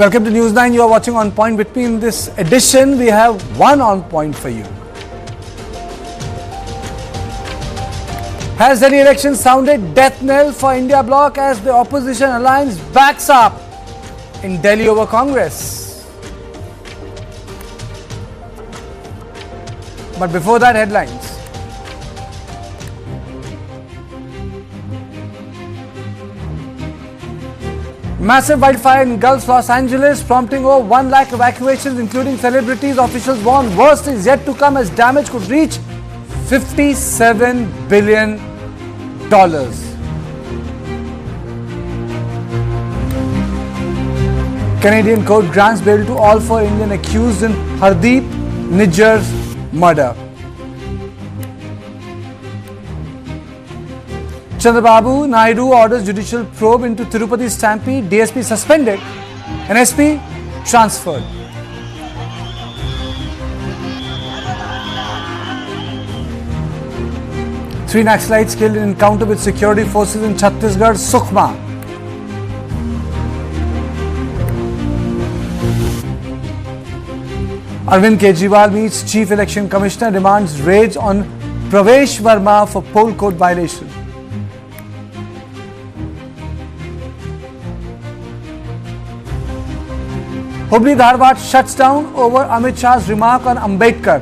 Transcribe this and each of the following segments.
Welcome to News 9. You are watching On Point. With me in this edition, we have one on point for you. Has Delhi election sounded death knell for India bloc as the opposition alliance backs up in Delhi over Congress? But before that, headlines. Massive wildfire in Gulf Los Angeles, prompting over 1 lakh evacuations, including celebrities. Officials warn worst is yet to come as damage could reach $57 billion. Canadian court grants bail to all 4 Indian accused in Hardeep Nijjar's murder. Chandrababu Naidu orders judicial probe into Tirupati stampede. DSP suspended and SP transferred. Three Naxalites killed in encounter with security forces in Chhattisgarh, Sukhma. Arvind Kejriwal meets Chief Election Commissioner, demands raids on Pravesh Verma for poll code violation. Hubli Dharwad shuts down over Amit Shah's remark on Ambedkar.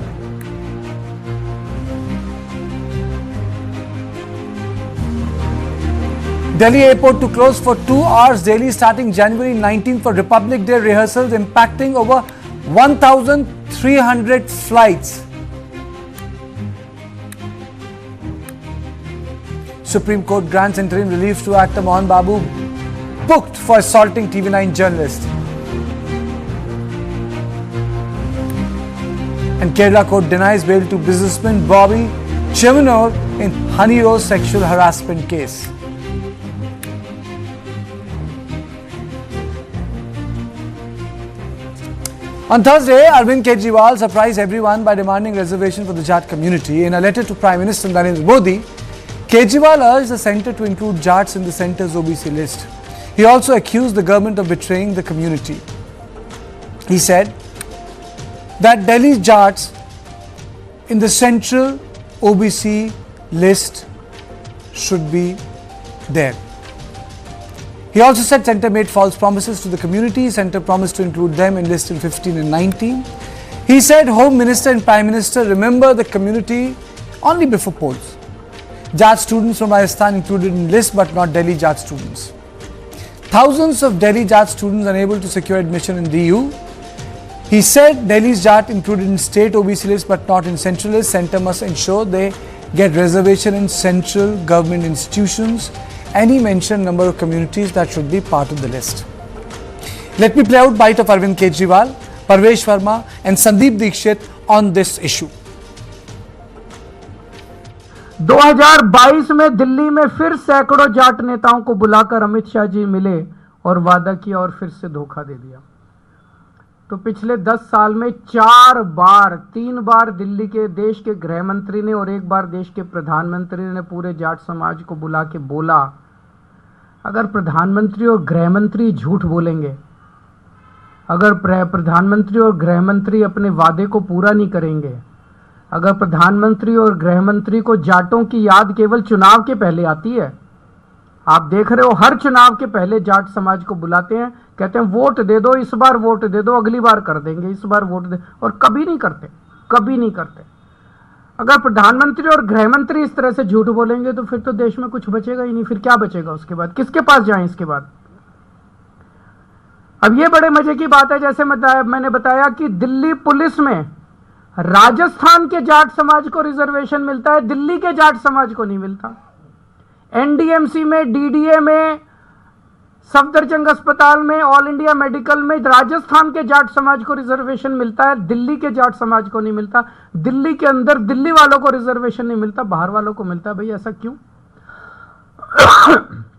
Delhi airport to close for 2 hours daily starting January 19 for Republic Day rehearsals, impacting over 1,300 flights. Supreme Court grants interim relief to actor Mohan Babu, booked for assaulting TV9 journalist. And Kerala court denies bail to businessman Bobby Chemanur in Honey Rose sexual harassment case. On Thursday, Arvind Kejriwal surprised everyone by demanding reservation for the Jat community. In a letter to Prime Minister Narendra Modi, Kejriwal urged the centre to include Jats in the centre's OBC list. He also accused the government of betraying the community. He said that Delhi's Jats in the central OBC list should be there. He also said centre made false promises to the community. Centre promised to include them in list in 15 and 19. He said Home Minister and Prime Minister remember the community only before polls. Jat students from Rajasthan included in list but not Delhi Jat students. Thousands of Delhi Jat students unable to secure admission in DU. He said Delhi's Jat included in state OBC list but not in central list. Centre must ensure they get reservation in central government institutions. And he mentioned number of communities that should be part of the list. Let me play out bite of Arvind Kejriwal, Pravesh Verma and Sandeep Dikshit on this issue. 2022 में दिल्ली में फिर सैकड़ों जाट नेताओं को बुलाकर अमित शाह जी मिले और वादा किया और फिर से धोखा दे दिया। तो पिछले 10 साल में 3 बार दिल्ली के देश के गृह मंत्री ने और 1 बार देश के प्रधानमंत्री ने पूरे जाट समाज को बुला के बोला, अगर प्रधानमंत्री और गृह मंत्री झूठ बोलेंगे, अगर प्रधानमंत्री और गृह मंत्री अपने वादे को पूरा नहीं करेंगे, अगर प्रधानमंत्री और गृह मंत्री को जाटों की याद केवल चुनाव के पहले आती है, आप देख रहे हो हर चुनाव के पहले जाट समाज को बुलाते हैं, कहते हैं वोट दे दो, इस बार वोट दे दो, अगली बार कर देंगे, इस बार वोट दे, और कभी नहीं करते। अगर प्रधानमंत्री और गृह मंत्री इस तरह से झूठ बोलेंगे तो फिर तो देश में कुछ बचेगा ही नहीं। फिर क्या बचेगा उसके बाद? किसके पास जाएं इसके बाद? अब ये बड़े मजे की बात है, जैसे मैंने बताया कि दिल्ली पुलिस में राजस्थान के जाट समाज को रिजर्वेशन मिलता है, दिल्ली के जाट समाज को नहीं मिलता। एनडीएमसी में, डीडीए में, सफदरजंग अस्पताल में, ऑल इंडिया मेडिकल में राजस्थान के जाट समाज को रिजर्वेशन मिलता है, दिल्ली के जाट समाज को नहीं मिलता। दिल्ली के अंदर दिल्ली वालों को रिजर्वेशन नहीं मिलता, बाहर वालों को मिलता है। भाई ऐसा क्यों?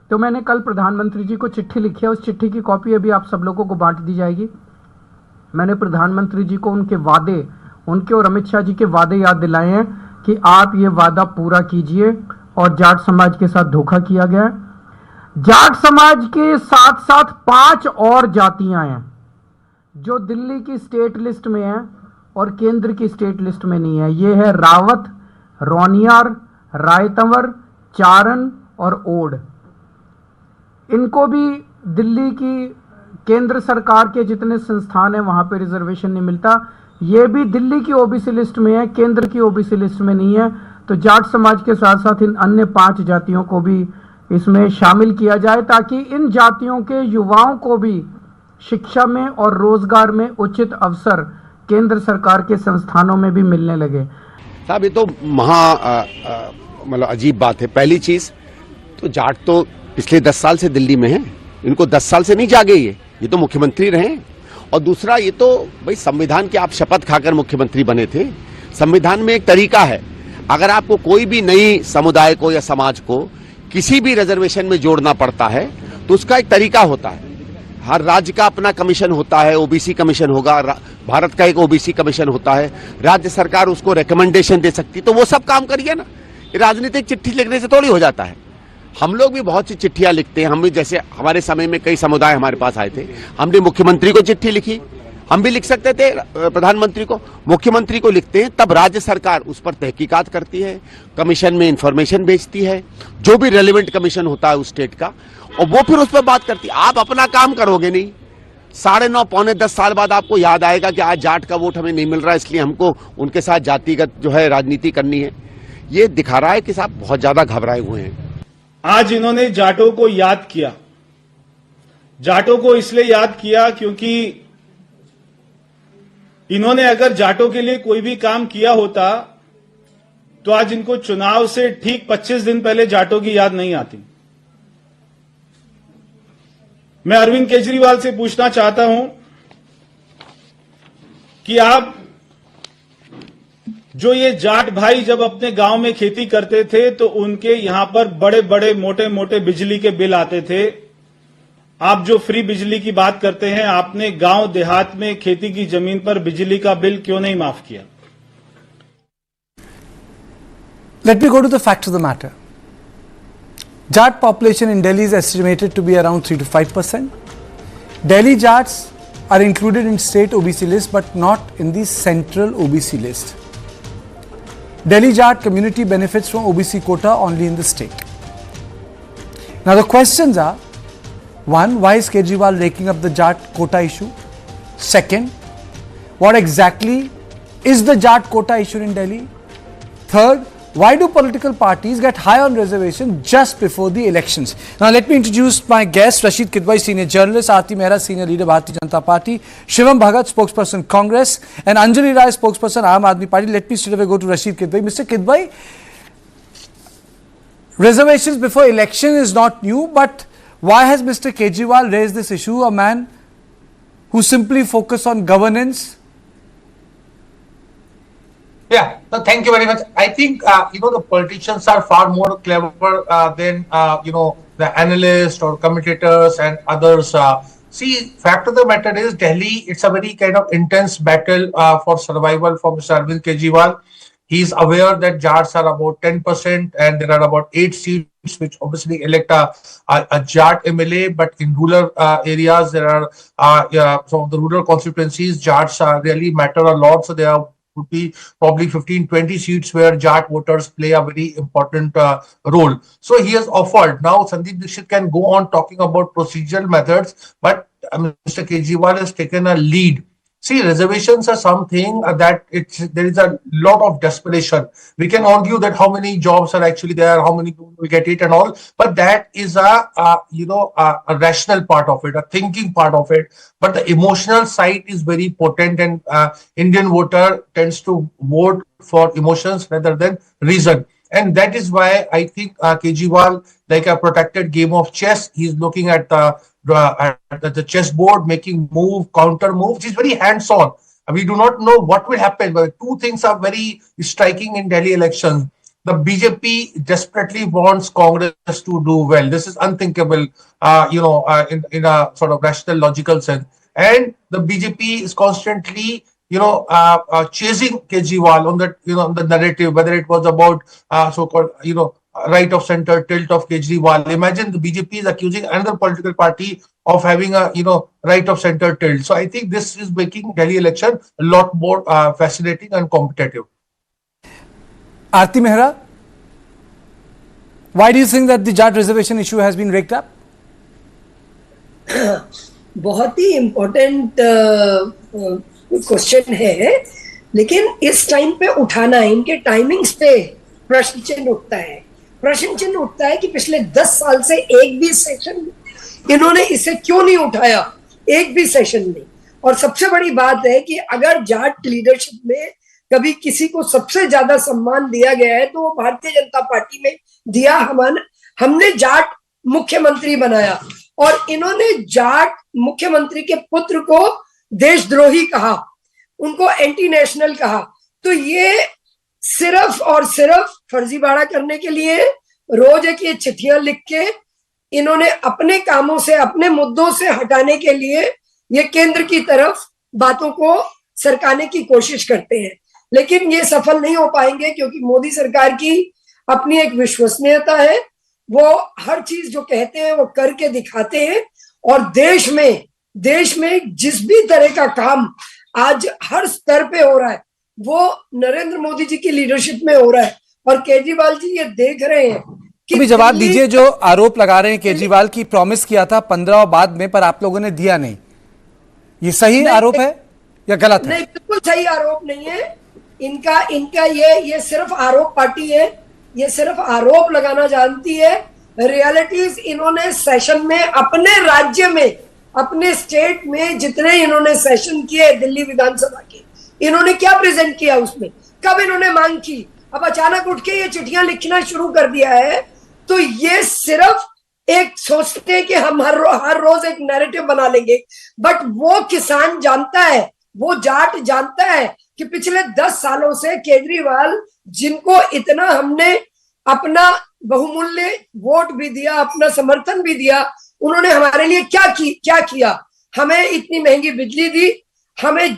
तो मैंने कल प्रधानमंत्री जी को चिट्ठी लिखी है, उस चिट्ठी की कॉपी अभी आप सब लोगों को बांट दी जाएगी। मैंने प्रधानमंत्री जी को उनके वादे, उनके और अमित शाह जी के वादे याद दिलाए हैं कि आप ये वादा पूरा कीजिए और जाट समाज के साथ धोखा किया गया है। जाट समाज के साथ साथ 5 और जातियां हैं, जो दिल्ली की स्टेट लिस्ट में है और केंद्र की स्टेट लिस्ट में नहीं है। ये है रावत, रोनियार, रायतंवर, चारण और ओड। इनको भी दिल्ली की केंद्र सरकार के जितने संस्थान हैं वहां पे रिजर्वेशन नहीं मिलता। ये भी दिल्ली की ओबीसी लिस्ट में है, केंद्र की ओबीसी लिस्ट में नहीं है। तो जाट समाज के साथ साथ इन अन्य 5 जातियों को भी इसमें शामिल किया जाए ताकि इन जातियों के युवाओं को भी शिक्षा में और रोजगार में उचित अवसर केंद्र सरकार के संस्थानों में भी मिलने लगे। साहब ये तो मतलब अजीब बात है। पहली चीज तो जाट तो पिछले 10 साल से दिल्ली में है, इनको 10 साल से नहीं जागे, ये तो मुख्यमंत्री रहे। और दूसरा ये तो भाई संविधान के आप शपथ खाकर मुख्यमंत्री बने थे। संविधान में एक तरीका है, अगर आपको कोई भी नई समुदाय को या समाज को किसी भी रिजर्वेशन में जोड़ना पड़ता है तो उसका एक तरीका होता है। हर राज्य का अपना कमीशन होता है, ओबीसी कमीशन होगा, भारत का एक ओबीसी कमीशन होता है, राज्य सरकार उसको रिकमेंडेशन दे सकती। तो वो सब काम करिए ना, राजनीतिक चिट्ठी लिखने से थोड़ी हो जाता है। हम लोग भी बहुत सी चिट्ठियां लिखते हैं। हम भी, जैसे हमारे समय में कई समुदाय हमारे पास आए थे, हमने मुख्यमंत्री को चिट्ठी लिखी। हम भी लिख सकते थे प्रधानमंत्री को, मुख्यमंत्री को लिखते हैं, तब राज्य सरकार उस पर तहकीकात करती है, कमीशन में इंफॉर्मेशन भेजती है, जो भी रेलिवेंट कमीशन होता है उस स्टेट का, और वो फिर उस पर बात करती है। आप अपना काम करोगे नहीं, 9.5 पौने 10 साल बाद आपको याद आएगा कि आज जाट का वोट हमें नहीं मिल रहा है, इसलिए हमको उनके साथ जातिगत जो है राजनीति करनी है। ये दिखा रहा है कि साहब बहुत ज्यादा घबराए हुए हैं। आज इन्होंने जाटों को याद किया। जाटों को इसलिए याद किया क्योंकि इन्होंने अगर जाटों के लिए कोई भी काम किया होता तो आज इनको चुनाव से ठीक 25 दिन पहले जाटों की याद नहीं आती। मैं अरविंद केजरीवाल से पूछना चाहता हूं कि आप जो ये जाट भाई जब अपने गांव में खेती करते थे तो उनके यहां पर बड़े बड़े मोटे मोटे बिजली के बिल आते थे। आप जो फ्री बिजली की बात करते हैं, आपने गांव देहात में खेती की जमीन पर बिजली का बिल क्यों नहीं माफ किया? Let me go to the fact of the matter. Jat population in Delhi is estimated to be around 3 to 5%. Delhi Jats are included in state OBC list but not in the central OBC list. Delhi Jat community benefits from OBC quota only in the state. Now the questions are, one, why is Kejriwal raking up the Jat quota issue? Second, what exactly is the Jat quota issue in Delhi? Third, why do political parties get high on reservation just before the elections? Now let me introduce my guest, Rashid Kidwai, senior journalist, Aarti Mehra, senior leader, Bharatiya Janata Party, Shivam Bhagat, spokesperson, Congress, and Anjali Rai, spokesperson, Aam Aadmi Party. Let me straight away go to Rashid Kidwai. Mr. Kidwai, reservations before election is not new, but why has Mr. Kejriwal raised this issue? A man who simply focused on governance. Yeah, no, thank you very much. I think, the politicians are far more clever than, the analysts or commentators and others. See, fact of the matter is Delhi, it's a very kind of intense battle for survival for Mr. Arvind Kejriwal. He's aware that Jats are about 10% and there are about 8 seats which obviously elect a Jat MLA, but in rural areas, there are some of the rural constituencies, Jats really matter a lot. So there would be probably 15-20 seats where Jat voters play a very important role. So he has offered. Now Sandeep Dixit can go on talking about procedural methods, but Mr. Kejriwal has taken a lead. See, reservations are something that there is a lot of desperation. We can argue that how many jobs are actually there, how many people we get it and all, but that is a rational part of it, a thinking part of it. But the emotional side is very potent, and Indian voter tends to vote for emotions rather than reason. And that is why I think Kejriwal, like a protected game of chess, he's looking at the chessboard, making move, counter moves. He's very hands-on. We do not know what will happen, but two things are very striking in Delhi elections. The BJP desperately wants Congress to do well. This is unthinkable, in a sort of rational, logical sense. And the BJP is constantly chasing Kejriwal on that, on the narrative, whether it was about so-called, right of center tilt of Kejriwal. Imagine the BJP is accusing another political party of having a right of center tilt. So I think this is making Delhi election a lot more fascinating and competitive. Aarti Mehra, why do you think that the Jat reservation issue has been raked up? बहुत ही important question है, लेकिन इस time पे उठाना है, इनके timings पे प्रश्न चिन्ह उठता है। प्रश्न चिन्ह उठता है कि पिछले 10 साल से एक भी सेशन इन्होंने इसे क्यों नहीं उठाया, एक भी सेशन नहीं। और सबसे बड़ी बात है कि अगर जाट लीडरशिप में कभी किसी को सबसे ज्यादा सम्मान दिया गया है तो वो भारतीय जनता पार्टी में दिया। हमने जाट मुख्यमंत्री बनाया और इन्होंने जाट मुख्यमंत्री के पुत्र को देशद्रोही कहा, उनको एंटी नेशनल कहा। तो ये सिर्फ और सिर्फ फर्जीवाड़ा करने के लिए रोज एक ये चिट्ठियां लिख के इन्होंने अपने कामों से, अपने मुद्दों से हटाने के लिए ये केंद्र की तरफ बातों को सरकाने की कोशिश करते हैं, लेकिन ये सफल नहीं हो पाएंगे क्योंकि मोदी सरकार की अपनी एक विश्वसनीयता है। वो हर चीज जो कहते हैं वो करके दिखाते हैं और देश में जिस भी तरह का काम आज हर स्तर पे हो रहा है वो नरेंद्र मोदी जी की लीडरशिप में हो रहा है। और केजरीवाल जी ये देख रहे हैं कि अभी जवाब दीजिए, जो आरोप लगा रहे हैं केजरीवाल की प्रॉमिस किया था 15 बाद में, पर आप लोगों ने दिया नहीं, ये सही आरोप है या गलत है? नहीं, बिल्कुल सही आरोप नहीं है इनका ये सिर्फ आरोप पार्टी है, ये सिर्फ आरोप लगाना जानती है। रियलिटीज इन्होंने सेशन में अपने राज्य में, अपने स्टेट में जितने इन्होंने सेशन किए दिल्ली विधानसभा के, इन्होंने क्या प्रेजेंट किया, उसमें कब इन्होंने मांग की? अब अचानक उठ के ये चिट्ठियां लिखना शुरू कर दिया है। तो ये सिर्फ एक सोचते हैं कि हम हर रोज एक नैरेटिव बना लेंगे, बट वो किसान जानता है, वो जाट जानता है कि पिछले 10 सालों से केजरीवाल, जिनको इतना हमने अपना बहुमूल्य वोट भी दिया, अपना समर्थन भी दिया, उन्होंने हमारे लिए क्या किया? हमें इतनी महंगी बिजली दी, हमें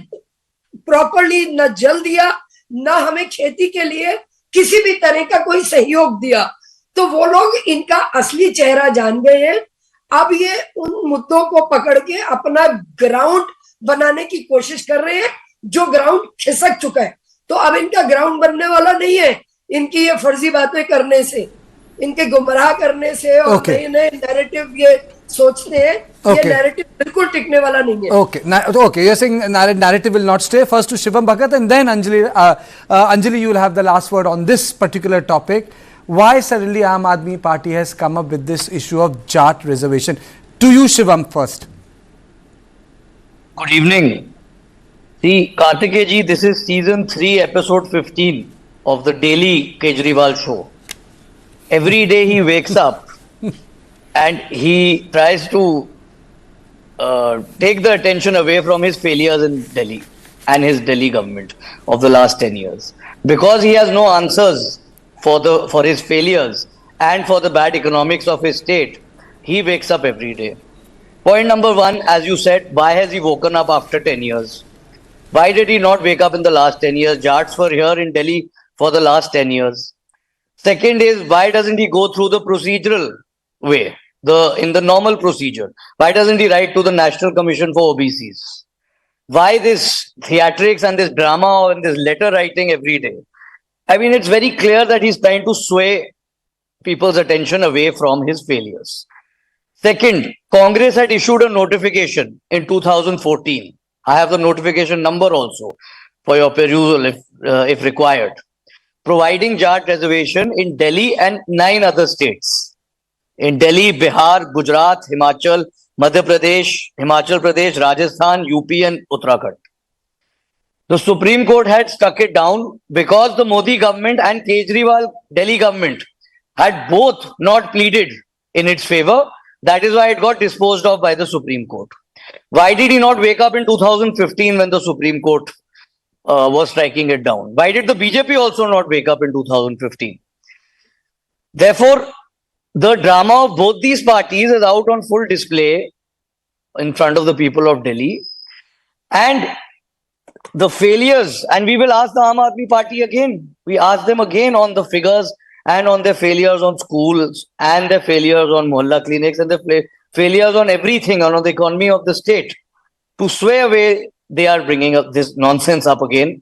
प्रॉपरली न जल दिया, न हमें खेती के लिए किसी भी तरह का कोई सहयोग दिया। तो वो लोग इनका असली चेहरा जान गए हैं। अब ये उन मुद्दों को पकड़ के अपना ग्राउंड बनाने की कोशिश कर रहे हैं, जो ग्राउंड खिसक चुका है। तो अब इनका ग्राउंड बनने वाला नहीं है इनकी ये फर्जी बातें करने से, इनके गुमराह करने से और नए नए नैरेटिव ये सोचते हैं। ये नैरेटिव बिल्कुल टिकने वाला नहीं है। Okay, you're saying narrative will not stay. First to Shivam Bhagat and then Anjali, you will have the last word on this particular topic. Why suddenly Aam Aadmi Party has come up with this issue of Jat reservation? To you, Shivam, first. Good evening. See, Kartikeya ji, this is season 3, episode 15 of the daily Kejriwal show. Every day he wakes up and he tries to take the attention away from his failures in Delhi and his Delhi government of the last 10 years. Because he has no answers for his failures and for the bad economics of his state, he wakes up every day. Point number 1, as you said, why has he woken up after 10 years? Why did he not wake up in the last 10 years? Jats were here in Delhi for the last 10 years. Second is, why doesn't he go through the procedural way, in the normal procedure? Why doesn't he write to the National Commission for OBCs? Why this theatrics and this drama and this letter writing every day? I mean, it's very clear that he's trying to sway people's attention away from his failures. Second, Congress had issued a notification in 2014. I have the notification number also for your perusal if required, providing Jat reservation in Delhi and 9 other states. In Delhi, Bihar, Gujarat, Himachal, Madhya Pradesh, Himachal Pradesh, Rajasthan, UP and Uttarakhand. The Supreme Court had struck it down because the Modi government and Kejriwal Delhi government had both not pleaded in its favor. That is why it got disposed of by the Supreme Court. Why did he not wake up in 2015 when the Supreme Court was striking it down? Why did the BJP also not wake up in 2015? Therefore, the drama of both these parties is out on full display in front of the people of Delhi. And the failures, and we will ask the Aam Aadmi Party again. We ask them again on the figures and on their failures on schools, and their failures on mohalla clinics, and their failures on everything, on the economy of the state. To sway away, they are bringing up this nonsense up again.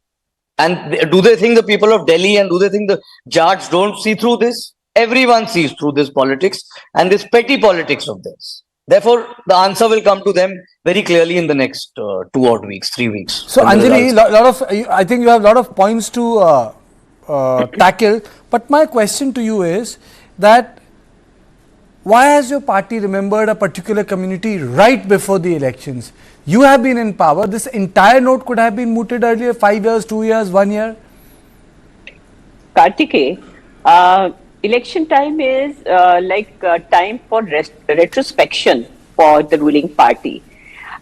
And do they think the people of Delhi and do they think the Jats don't see through this? Everyone sees through this politics and this petty politics of this. Therefore, the answer will come to them very clearly in the next 2 odd weeks, 3 weeks. So Anjali, I think you have a lot of points to tackle. But my question to you is that why has your party remembered a particular community right before the elections? You have been in power. This entire note could have been mooted earlier, 5 years, 2 years, 1 year. Kartikeya, election time is time for retrospection for the ruling party.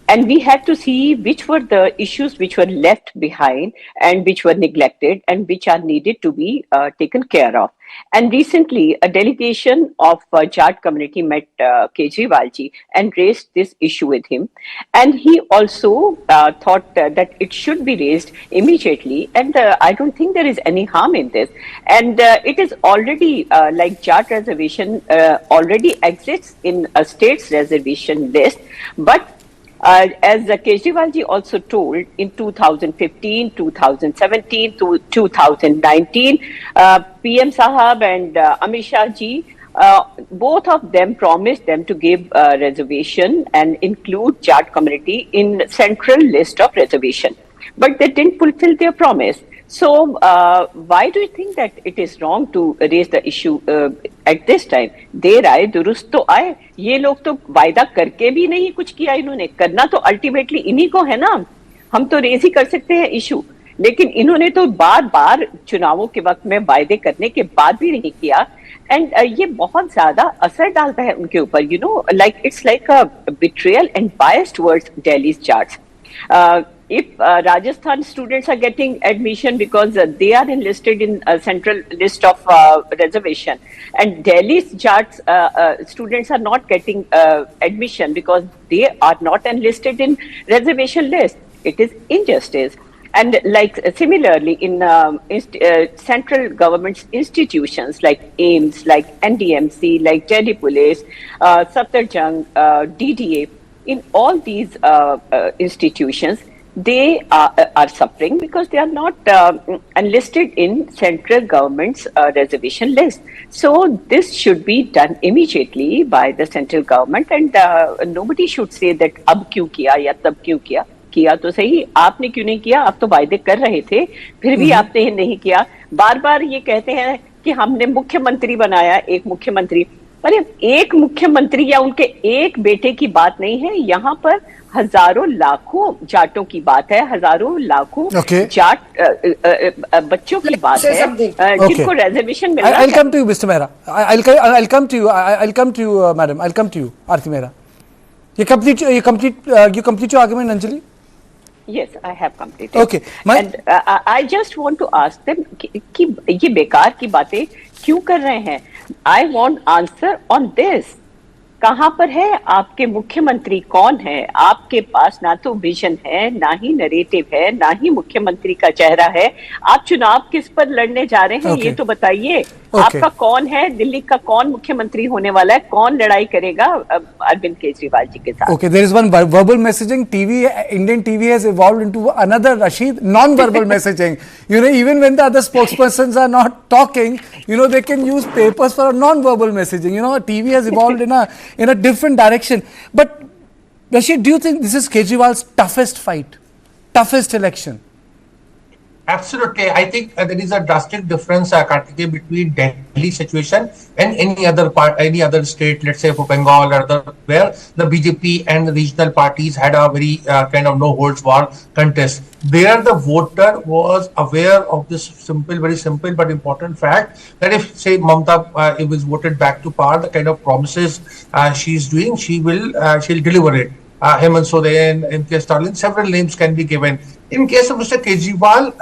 And we had to see which were the issues which were left behind and which were neglected and which are needed to be taken care of. And recently, a delegation of Jat community met Kejriwal ji and raised this issue with him. And he also thought that it should be raised immediately. And I don't think there is any harm in this. And it is already Jat reservation already exists in a state's reservation list. But as Kejriwal ji also told, in 2015, 2017 to 2019, PM Sahab and Amit Shah ji, both of them promised them to give reservation and include Jat community in central list of reservation. But they didn't fulfill their promise. So why do you think that it is wrong to raise the issue at this time? देर आए दुरुस्त तो आए, ये लोग तो वायदा करके भी नहीं कुछ किया इन्होंने, करना तो अल्टीमेटली इन्हीं को है ना। हम तो रेज ही कर सकते हैं इशू, लेकिन इन्होंने तो बार बार चुनावों के वक्त में वायदे करने के बाद भी नहीं किया। एंड ये बहुत ज्यादा असर डालता है उनके ऊपर, you know, like it's like a betrayal and biased towards Delhi's Jats. If Rajasthan students are getting admission because they are enlisted in a central list of reservation, and Delhi's Jats students are not getting admission because they are not enlisted in reservation list, it is injustice. And like similarly in central government institutions like AIMS, like NDMC, like Delhi Police, Safdarjung, DDA, in all these institutions, they are suffering because they are not enlisted in central government's reservation list. So this should be done immediately by the central government, and nobody should say that अब क्यों किया या तब क्यों किया। किया तो सही, आपने क्यों नहीं किया? आप तो वायदे कर रहे थे, फिर भी आपने नहीं किया। बार बार ये कहते हैं कि हमने मुख्यमंत्री बनाया, एक मुख्यमंत्री। अरे एक मुख्यमंत्री या उनके एक बेटे की बात नहीं है, यहाँ पर हजारों लाखों जाटों की बात है, हजारों लाखों जाट बच्चों की बात है जिनको रिजर्वेशन मिला। I'll come to you, Mr. Mehra. I'll come to you. I'll come to you, madam. I'll come to you, Aarti Mehra. You complete your argument, Anjali? Yes, I have completed. Okay. And I just want to ask them कि ये बेकार की बातें क्यों कर रहे हैं? I want answer on this. कहाँ पर है आपके मुख्यमंत्री, कौन है? आपके पास ना तो विजन है, ना ही नरेटिव है, ना ही मुख्यमंत्री का चेहरा है। आप चुनाव किस पर लड़ने जा रहे हैं ये तो बताइए। आपका कौन है? दिल्ली का कौन मुख्यमंत्री होने वाला है? कौन लड़ाई करेगा अरविंद केजरीवाल जी के साथ? Okay, there is one verbal messaging. Indian TV has evolved into another, Rashid, non-verbal messaging. You know, even when the other spokespersons are not talking, you know, they can use papers for a non-verbal messaging. You know, TV has evolved in a different direction. But Rashid, do you think this is Kejriwal's toughest fight, toughest election? Absolutely. I think there is a drastic difference, Kartikeya, between Delhi situation and any other state, let's say for Bengal or other, where the BJP and the regional parties had a very kind of no holds barred contest. There the voter was aware of this very simple but important fact that if, say, Mamata is voted back to power, the kind of promises she's doing, she'll deliver it. Hemant Soren, M.K. Stalin, several names can be given. In case of Mr. Kejriwal,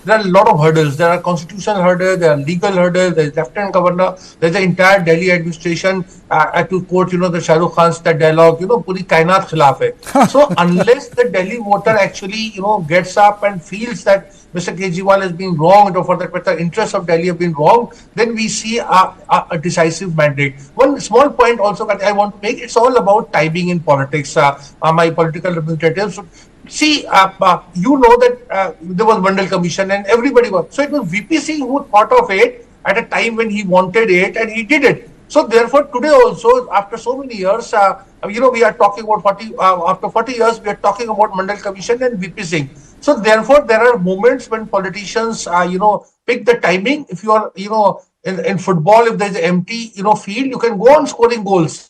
there are a lot of hurdles. There are constitutional hurdles, there are legal hurdles, there is Lieutenant Governor, there is the entire Delhi administration to quote, the Shah Rukh Khan's that dialogue, puri kainat khilaf hai. So unless the Delhi voter actually, gets up and feels that Mr. Kejriwal has been wrong, or for that matter, interests of Delhi have been wrong, then we see a decisive mandate. One small point also that I want to make, it's all about timing in politics. My political representatives, see, you know that there was Mandal Commission and everybody was. So it was VP Singh who thought of it at a time when he wanted it and he did it. So therefore today also, after so many years, we are talking about after 40 years, we are talking about Mandal Commission and VP Singh. So therefore there are moments when politicians, pick the timing. If you are, in football, if there is an empty, field, you can go on scoring goals.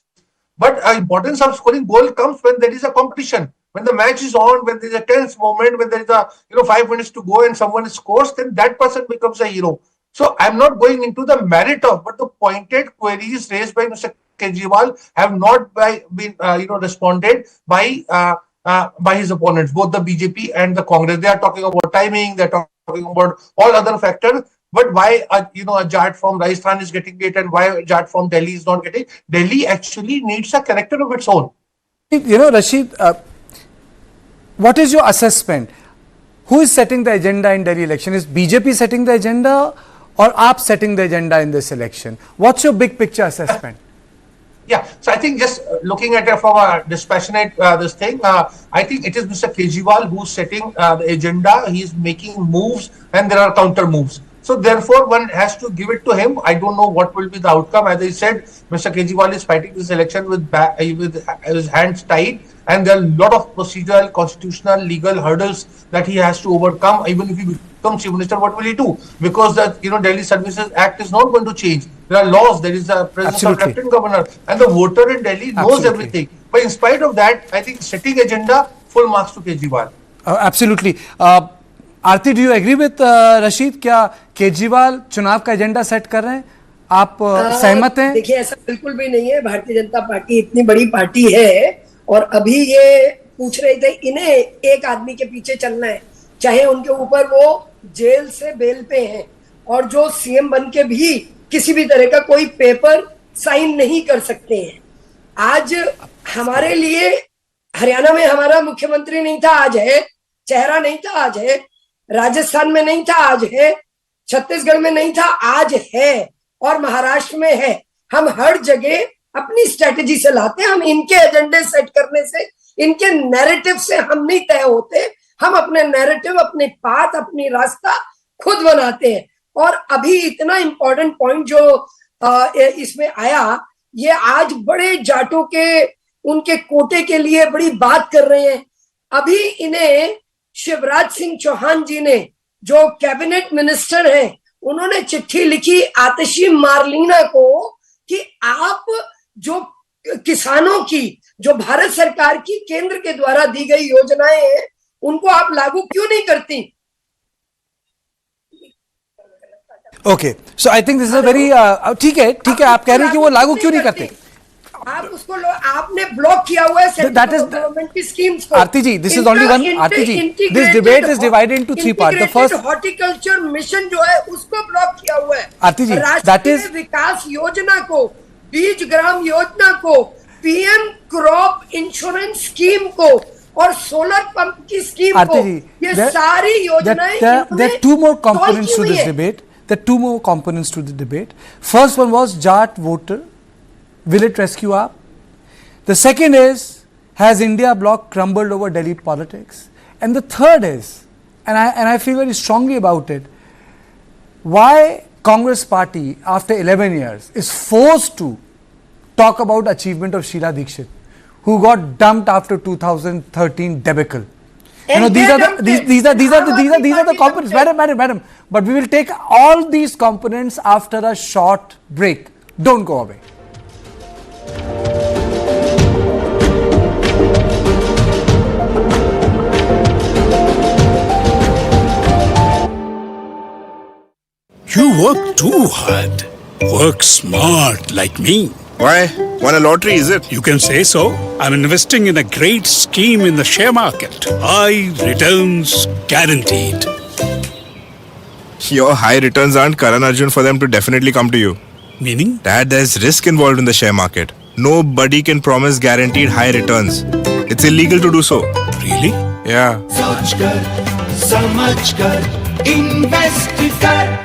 But importance of scoring goal comes when there is a competition. When the match is on, when there is a tense moment, when there is a 5 minutes to go and someone scores, then that person becomes a hero. So I'm not going into the merit of, but the pointed queries raised by Mr. Kejriwal have not been responded by his opponents, both the BJP and the Congress. They are talking about timing, they are talking about all other factors. But why a Jat from Rajasthan is getting it and why a Jat from Delhi is not getting? Delhi actually needs a character of its own. Rashid, what is your assessment? Who is setting the agenda in Delhi election? Is BJP setting the agenda or AAP setting the agenda in this election? What's your big picture assessment? Yeah, so I think just looking at it from a dispassionate I think it is Mr. Kejriwal who's setting the agenda. He is making moves and there are counter moves. So therefore, one has to give it to him. I don't know what will be the outcome. As I said, Mr. Kejriwal is fighting this election with his hands tied, and there are a lot of procedural, constitutional, legal hurdles that he has to overcome. Even if he becomes Chief Minister, what will he do? Because the Delhi Services Act is not going to change. There are laws. There is a presence of Lieutenant Governor, and the voter in Delhi knows everything. But in spite of that, I think setting agenda, full marks to Kejriwal. Absolutely. Aarti, do you agree with Rashid? क्या केजरीवाल चुनाव का agenda set कर रहे हैं? आप सहमत हैं? देखिए, ऐसा बिल्कुल भी नहीं है। भारतीय जनता पार्टी इतनी बड़ी पार्टी है और अभी ये पूछ रहे थे इन्हें एक आदमी के पीछे चलना है, चाहे उनके ऊपर वो जेल से बेल पे हैं और जो सीएम बन के भी किसी भी तरह का कोई पेपर साइन नहीं कर सकते हैं। आज हमारे लिए हरियाणा में हमारा मुख्यमंत्री नहीं था, आज है। चेहरा नहीं था, आज है। राजस्थान में नहीं था, आज है। छत्तीसगढ़ में नहीं था, आज है। और महाराष्ट्र में है। हम हर जगह अपनी स्ट्रेटेजी से लाते हैं। हम इनके एजेंडे सेट करने से, इनके नैरेटिव से हम नहीं तय होते। हम अपने नैरेटिव, अपने पाथ, अपनी रास्ता खुद बनाते हैं। और अभी इतना इंपॉर्टेंट पॉइंट जो इसमें आया, ये आज बड़े जाटों के उनके कोटे के लिए बड़ी बात कर रहे हैं। अभी इन्हें शिवराज सिंह चौहान जी ने, जो कैबिनेट मिनिस्टर हैं, उन्होंने चिट्ठी लिखी आतिशी मारलीना को कि आप जो किसानों की, जो भारत सरकार की केंद्र के द्वारा दी गई योजनाएं हैं, उनको आप लागू क्यों नहीं करती? Okay, so I think this is a very ठीक है, आप कह रहे हैं कि वो लागू क्यों नहीं करते? आप उसको आपने ब्लॉक किया हुआ है सेंट्रल गवर्नमेंट की स्कीम्स को। Aarti ji, this is only one. Aarti ji, this debate is divided into 3 part. The first horticulture mission जो है उसको ब्लॉक किया हुआ है। आरती जी, दैट इज विकास योजना को, बीज ग्राम योजना को, पीएम क्रॉप इंश्योरेंस स्कीम को और सोलर पंप की स्कीम को, ये सारी योजनाएं। There are two more components to this debate. There are two more components to the debate. First one was Jat voter. Will it rescue AAP? The second is, has India bloc crumbled over Delhi politics? And the third is, and I feel very strongly about it, why Congress party after 11 years is forced to talk about achievement of Sheila Dikshit, who got dumped after 2013 debacle. You know, these are the components, madam. But we will take all these components after a short break. Don't go away. You work too hard. Work smart like me. Why? Won a lottery, is it? You can say so. I'm investing in a great scheme in the share market. High returns guaranteed. Your high returns aren't Karan Arjun for them to definitely come to you. Meaning? Dad, there's risk involved in the share market. Nobody can promise guaranteed high returns. It's illegal to do so. Really? Yeah. सोच कर, समझ कर, invest कर।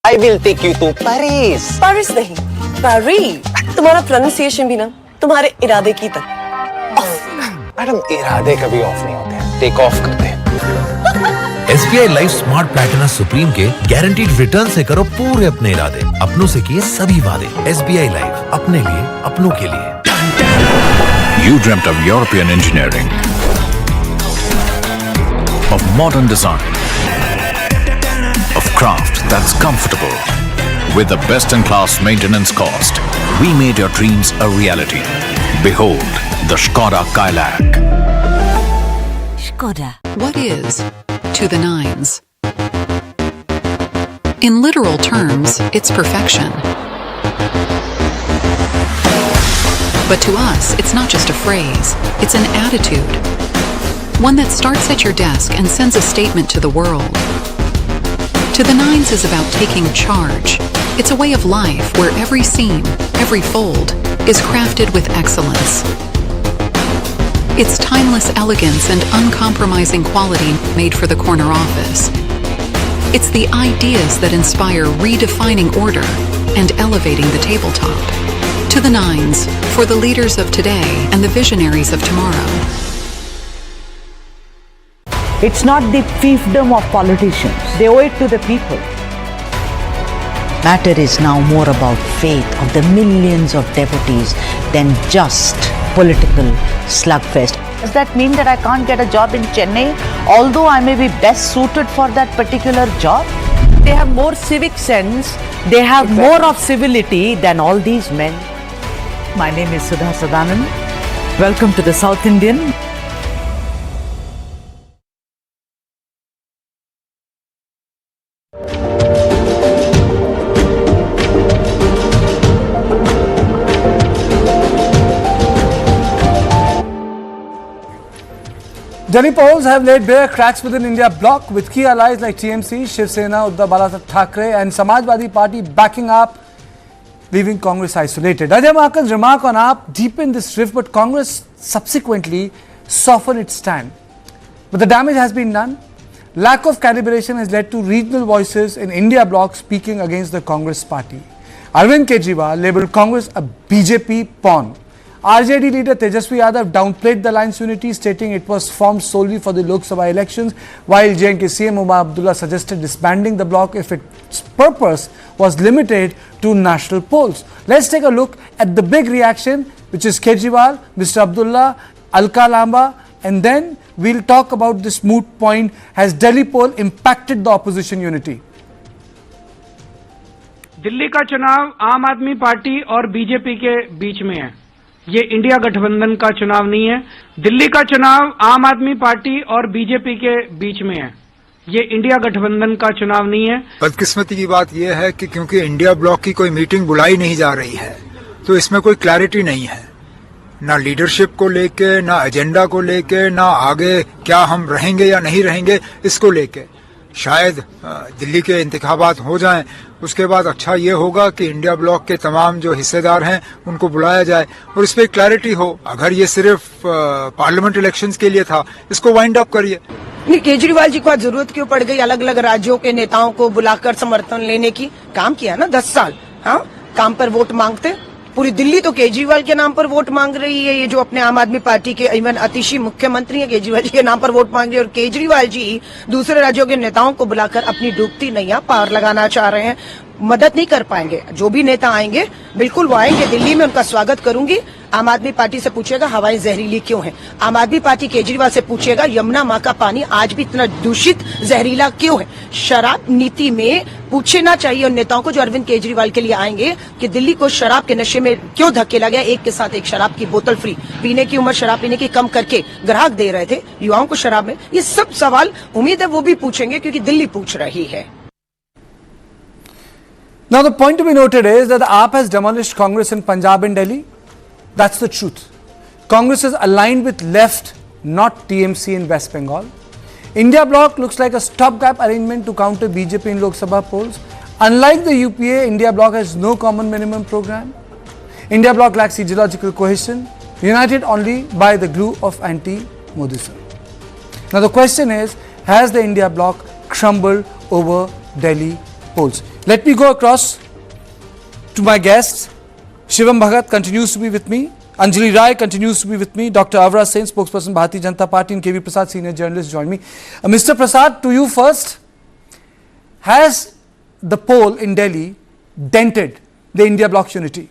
I will take you to Paris. Paris नहीं, Paris. तुम्हारा pronunciation भी ना तुम्हारे इरादे की तरह। मैडम इरादे कभी ऑफ नहीं होते हैं, टेक ऑफ करते हैं। SBI life smart Platina supreme के गारंटीड रिटर्न से करो पूरे अपने इरादे, अपनों से किए सभी वादे। SBI लाइफ, अपने लिए, अपनों के लिए। You dreamt of European engineering, of modern design, of craft that's comfortable. With the best-in-class maintenance cost, we made your dreams a reality. Behold, the Škoda Kodiaq. Škoda. What is to the nines? In literal terms, it's perfection. But to us, it's not just a phrase, it's an attitude. One that starts at your desk and sends a statement to the world. To the nines is about taking charge. It's a way of life where every seam, every fold, is crafted with excellence. It's timeless elegance and uncompromising quality made for the corner office. It's the ideas that inspire redefining order and elevating the tabletop. To the nines, for the leaders of today and the visionaries of tomorrow. It's not the fiefdom of politicians. They owe it to the people. Matter is now more about faith of the millions of devotees than just political slugfest. Does that mean that I can't get a job in Chennai, although I may be best suited for that particular job? They have more civic sense. They have more of civility than all these men. My name is Sudha Sadanand. Welcome to the South Indian. Delhi polls have laid bare cracks within India bloc, with key allies like TMC, Shiv Sena, Uddhav Thackeray and Samajwadi Party backing up, leaving Congress isolated. Ajay Maken's remark on AAP deepened this rift, but Congress subsequently softened its stand. But the damage has been done. Lack of calibration has led to regional voices in India bloc speaking against the Congress party. Arvind Kejriwal labelled Congress a BJP pawn. RJD leader Tejashwi Yadav downplayed the alliance unity, stating it was formed solely for the Lok Sabha elections, while J&K CM Omar Abdullah suggested disbanding the bloc if its purpose was limited to national polls. Let's take a look at the big reaction, which is Kejriwal, Mr. Abdullah, Alka Lamba, and then we'll talk about this moot point. Has Delhi poll impacted the opposition unity? Delhi का चुनाव आम आदमी party और BJP के बीच में है। ये India गठबंधन का चुनाव नहीं है। दिल्ली का चुनाव आम आदमी पार्टी और बीजेपी के बीच में है। ये इंडिया गठबंधन का चुनाव नहीं है। बदकिस्मती की बात यह है कि क्योंकि इंडिया ब्लॉक की कोई मीटिंग बुलाई नहीं जा रही है, तो इसमें कोई क्लैरिटी नहीं है, ना लीडरशिप को लेके, ना एजेंडा को लेके, ना आगे क्या हम रहेंगे या नहीं रहेंगे इसको लेके। शायद दिल्ली के इंतखाबात हो जाएं, उसके बाद अच्छा ये होगा कि इंडिया ब्लॉक के तमाम जो हिस्सेदार हैं उनको बुलाया जाए और इस पर क्लैरिटी हो। अगर ये सिर्फ पार्लियामेंट इलेक्शंस के लिए था, इसको वाइंड अप करिए। केजरीवाल जी को आज जरूरत क्यों पड़ गई अलग अलग राज्यों के नेताओं को बुलाकर समर्थन लेने की? काम किया ना 10 साल। हाँ, काम पर वोट मांगते। पूरी दिल्ली तो केजरीवाल के नाम पर वोट मांग रही है। ये जो अपने आम आदमी पार्टी के इवन अतिशी मुख्यमंत्री हैं, केजरीवाल जी के नाम पर वोट मांग रही है। और केजरीवाल जी दूसरे राज्यों के नेताओं को बुलाकर अपनी डूबती नैया पार लगाना चाह रहे हैं। मदद नहीं कर पाएंगे। जो भी नेता आएंगे बिल्कुल वो आएंगे दिल्ली में, उनका स्वागत करूंगी। आम आदमी पार्टी से पूछेगा हवाएं जहरीली क्यों हैं, आम आदमी पार्टी केजरीवाल से पूछेगा यमुना माँ का पानी आज भी इतना दूषित जहरीला क्यों है। शराब नीति में पूछना चाहिए उन नेताओं को जो अरविंद केजरीवाल के लिए आएंगे कि दिल्ली को शराब के नशे में क्यों धकेला गया। एक के साथ एक शराब की बोतल फ्री, पीने की उम्र शराब पीने की कम करके ग्राहक दे रहे थे युवाओं को शराब में। ये सब सवाल उम्मीद है वो भी पूछेंगे क्योंकि दिल्ली पूछ रही है। Now the point to be noted is that the AAP has demolished Congress in Punjab and Delhi. That's the truth. Congress is aligned with left, not TMC in West Bengal. India bloc looks like a stopgap arrangement to counter BJP in Lok Sabha polls. Unlike the UPA, India bloc has no common minimum program. India bloc lacks ideological cohesion, united only by the glue of anti-Modism. Now the question is, has the India bloc crumbled over Delhi polls? Let me go across to my guests. Shivam Bhagat continues to be with me. Anjali Rai continues to be with me. Dr. Avra Sen, spokesperson Bharatiya Janata Party, and KV Prasad, senior journalist, join me. Mr. Prasad, to you first. Has the poll in Delhi dented the India bloc unity?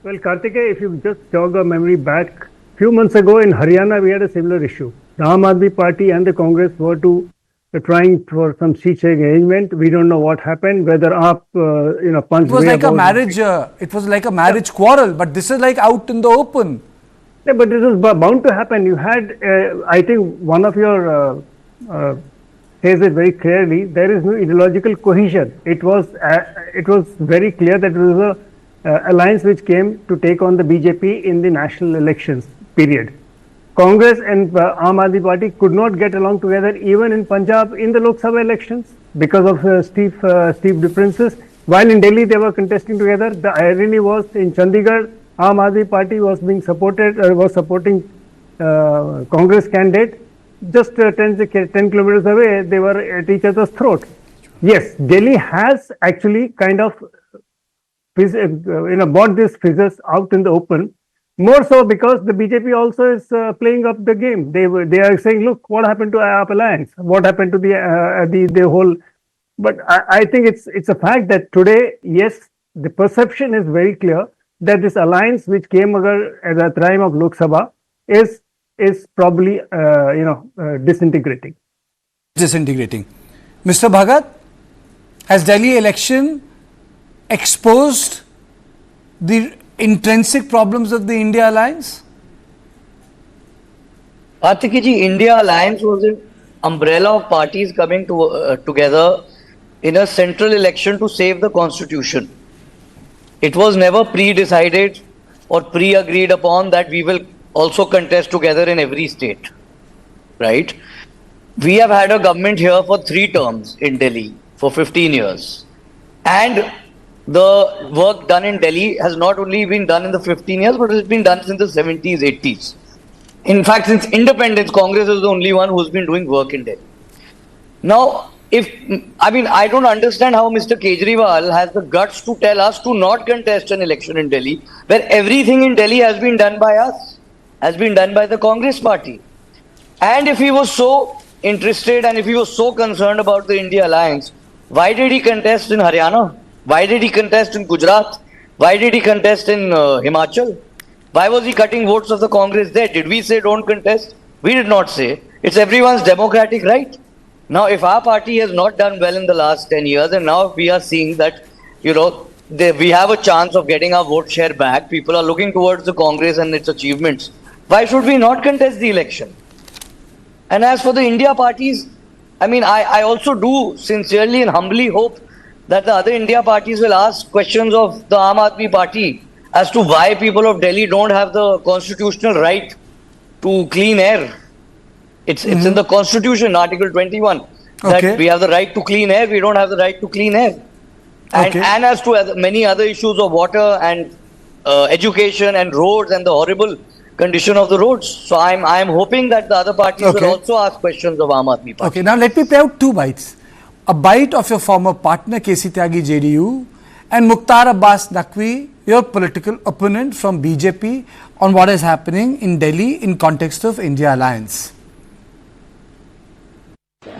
Well, Kartikeya, if you just jog our memory back, few months ago in Haryana, we had a similar issue. The Aam Aadmi Party and the Congress were trying for some seat sharing arrangement. We don't know what happened, whether AAP, punched. It was like a marriage. It was like a marriage quarrel, but this is like out in the open. Yeah, but this was bound to happen. You had, I think, one of your says it very clearly. There is no ideological cohesion. It was very clear that it was a alliance which came to take on the BJP in the national elections period. Congress and Aam Aadmi Party could not get along together even in Punjab in the Lok Sabha elections because of steep differences. While in Delhi they were contesting together. The irony was in Chandigarh, Aam Aadmi Party was being supporting Congress candidate. Just 10 kilometers away, they were at each other's throat. Yes, Delhi has actually kind of brought these fissures out in the open. More so because the BJP also is playing up the game. They are saying, look, what happened to AAP alliance? What happened to the whole? But I think it's a fact that today, yes, the perception is very clear that this alliance which came at the time of Lok Sabha is probably disintegrating. Disintegrating. Mr. Bhagat, has Delhi election exposed the intrinsic problems of the India alliance? Kartikeya ji, India alliance was an umbrella of parties coming together in a central election to save the constitution. It was never pre-decided or pre-agreed upon that we will also contest together in every state, right? We have had a government here for 3 terms in Delhi for 15 years. And the work done in Delhi has not only been done in the 15 years, but it's been done since the 70s, 80s. In fact, since independence, Congress is the only one who's been doing work in Delhi. Now, I don't understand how Mr. Kejriwal has the guts to tell us to not contest an election in Delhi, where everything in Delhi has been done by us, has been done by the Congress party. And if he was so interested and if he was so concerned about the India alliance, why did he contest in Haryana? Why did he contest in Gujarat? Why did he contest in Himachal? Why was he cutting votes of the Congress there? Did we say don't contest? We did not say. It's everyone's democratic right. Now, if our party has not done well in the last 10 years and now we are seeing that, we have a chance of getting our vote share back, people are looking towards the Congress and its achievements, why should we not contest the election? And as for the India parties, I also do sincerely and humbly hope that the other India parties will ask questions of the Aam Aadmi Party as to why people of Delhi don't have the constitutional right to clean air. It's in the Constitution, Article 21, that we have the right to clean air, we don't have the right to clean air. And as to many other issues of water and education and roads and the horrible condition of the roads. So I'm hoping that the other parties will also ask questions of Aam Aadmi Party. Okay, now let me play out 2 bites. A bite of your former partner KC Tyagi JDU and Mukhtar Abbas Naqvi, your political opponent from BJP, on what is happening in Delhi in context of India alliance.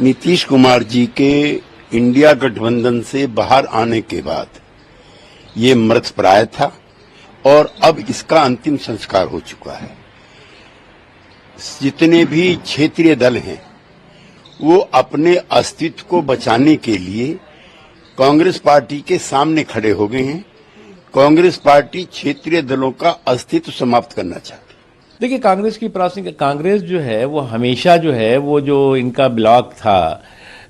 Nitish Kumar ji के India गठबंधन से बाहर आने के बाद ये मृतप्राय था और अब इसका अंतिम संस्कार हो चुका है। जितने भी क्षेत्रीय दल हैं वो अपने अस्तित्व को बचाने के लिए कांग्रेस पार्टी के सामने खड़े हो गए हैं। कांग्रेस पार्टी क्षेत्रीय दलों का अस्तित्व समाप्त करना चाहती है। देखिए, कांग्रेस की प्राथमिक कांग्रेस जो है वो हमेशा जो है वो जो इनका ब्लॉक था